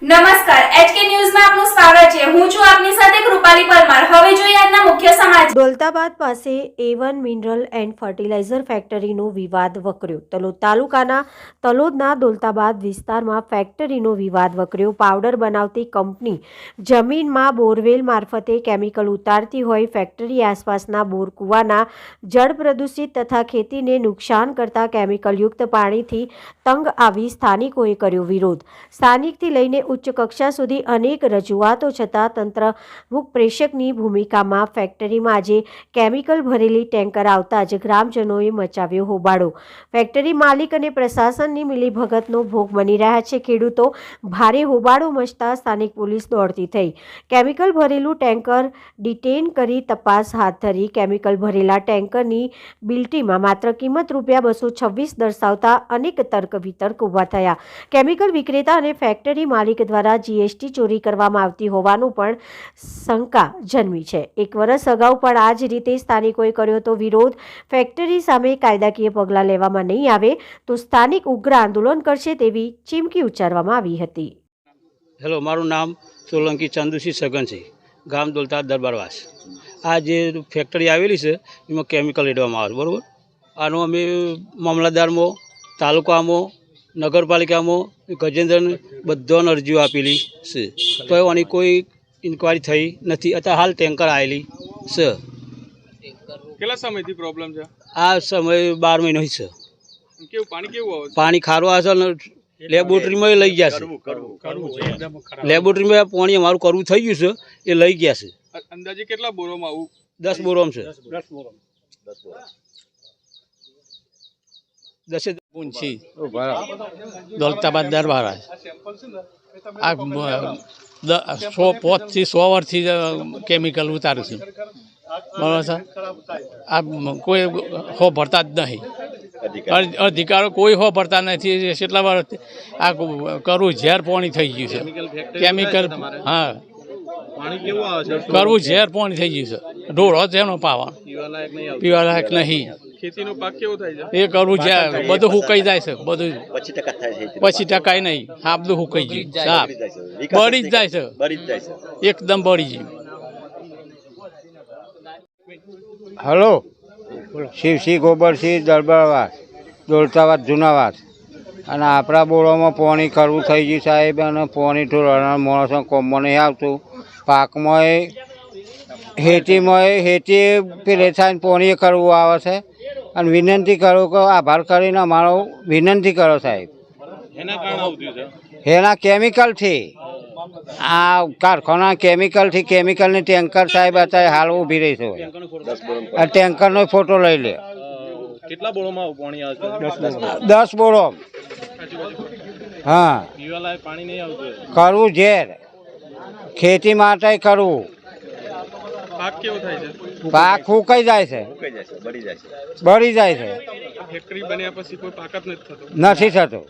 નમસ્કાર એચકે ન્યૂઝમાં આપનું સ્વાગત છે। હું છું આપની સાથે કૃપાલી પરમાર। હવે જોઈએ આજના મુખ્ય સમાચાર। દોલતાબાદ પાસે A1 મિનરલ એન્ડ ફર્ટિલાઇઝર ફેક્ટરીનો વિવાદ વકર્યો। તલોદ તાલુકાના તલોદના દોલતાબાદ વિસ્તારમાં ફેક્ટરીનો વિવાદ વકર્યો। પાવડર બનાવતી કંપની જમીનમાં બોરવેલ મારફતે કેમિકલ ઉતારતી હોય ફેક્ટરી આસપાસના બોર કૂવાના જળ પ્રદૂષિત તથા ખેતીને નુકસાન કરતા કેમિકલયુક્ત પાણીથી તંગ આવી સ્થાનિકોએ કર્યો વિરોધ। સ્થાનિકથી લઈને ઉચ્ચ કક્ષા સુધી અનેક રજૂઆતો છતાં તંત્ર મુખ પ્રેક્ષકની ભૂમિકામાં ફેક્ટરીમાં આજે કેમિકલ ભરેલી ટેન્કર આવતા જ ગ્રામજનોએ મચાવ્યો હોબાળો। ફેક્ટરી માલિક અને પ્રશાસનની મિલીભગતનો ભોગ બની રહ્યા છે। ખેડૂતો ભારે હોબાળો મચતા સ્થાનિક પોલીસ દોડતી થઈ કેમિકલ ભરેલું ટેન્કર ડિટેન કરી તપાસ હાથ ધરી। કેમિકલ ભરેલા ટેન્કરની બિલ્ટીમાં માત્ર કિંમત ₹226 દર્શાવતા અનેક તર્ક વિતર્ક ઊભા થયા। કેમિકલ વિક્રેતા અને ફેક્ટરી માલિક દ્વારા GST ચોરી કરવામાં આવતી હોવાનું પણ શંકા જન્મી છે। એક વર્ષ અગાઉ પણ આ જ રીતે સ્થાનિકોએ કર્યો હતો વિરોધ। ફેક્ટરી સામે કાયદાકીય પગલાં લેવામાં નહીં આવે તો સ્થાનિક ઉગ્ર આંદોલન કરશે તેવી ચીમકી ઉચ્ચારવામાં આવી હતી। હેલો, મારું નામ સોલંકી ચંદુસિંહ સગન છે, ગામ દોલતા દરબારવાસ। આ જે ફેક્ટરી આવેલી છે એમાં કેમિકલ રેડવામાં આવે છે, બરાબર। આનો અમે મામલતદારમાં, તાલુકામાં, નગરપાલિકામાં, ગજેન્દ્રને બધાને અરજીઓ આપેલી છે, તો આની કોઈ ઇન્કવાયરી થઈ નથી। અત્યારે હાલ ટેન્કર આવેલી છે। કેટલા સમયથી પ્રોબ્લેમ છે? આ સમય 12 મહિનો છે। કેવું પાણી કેવું આવે છે? પાણી ખારું આવે છે ને લેબોરેટરીમાં લઈ ગયા છે। લેબોરેટરીમાં પાણી અમારું કરવું થઈ ગયું છે, એ લઈ ગયા છે। અંદાજે કેટલા બોરોમાં આવું? 10 બોરોમ છે। 10 પૂંછી દોલતાબાદ દરબાર આ 5 થી 100 વર્ષથી કેમિકલ ઉતારું છું, બરાબર છે। આ કોઈ હો ભરતા જ નહીં, અધિકારો કોઈ હો ભરતા નથી। કેટલા વાર આ કરવું ઝેર પાણી થઈ ગયું છે કેમિકલ। હા, પાણી કેવું આવે છે? કરવું ઝેર પાણી થઈ ગયું છે। ઢોળો જેનો પાવા પીવા લાયક નહીં। ખેતીનો પાક કેવો થાય છે? એ કરવું ઝેર બધું હુકાઈ જાય છે, બધું 25% નહીં, હા બધું હુકાઈ ગયું, સાફ બળી જ જાય છે, એકદમ બળી ગયું। હલો, શિવસિંહ ગોબરસિંહ દરબારવાસ, દોલતાબાદ જૂનાવાસ। અને આપણા બોરોમાં પાણી કરવું થઈ ગયું સાહેબ, અને પાણી થોડા માણસો કોમમાં નહીં આવતું। પાકમાં હેતી પેલે થાય પાણી કરવું આવે છે। અને વિનંતી કરું કે આભાર કરીને અમારો વિનંતી કરો સાહેબ। એના કારણે આવતું છે? એના કેમિકલથી, આ કારખાના કેમિકલથી, કેમિકલની ટેન્કર સાહેબ અત્યારે હાલ ઊભી રહી છે। આ ટેન્કરનો ફોટો લઈ લે। કેટલા બોરોમાં પાણી આવે છે? 10 બોરો। હા, પીવા લાયક પાણી નહીં આવતું? કરવું ઝેર, ખેતી માટે કરવું। પાક કેવો થાય છે? પાક ફૂંકાઈ જાય છે, બળી જાય છે। ફેક્ટરી બન્યા પછી કોઈ પાક જ નથી થતો? નથી થતો।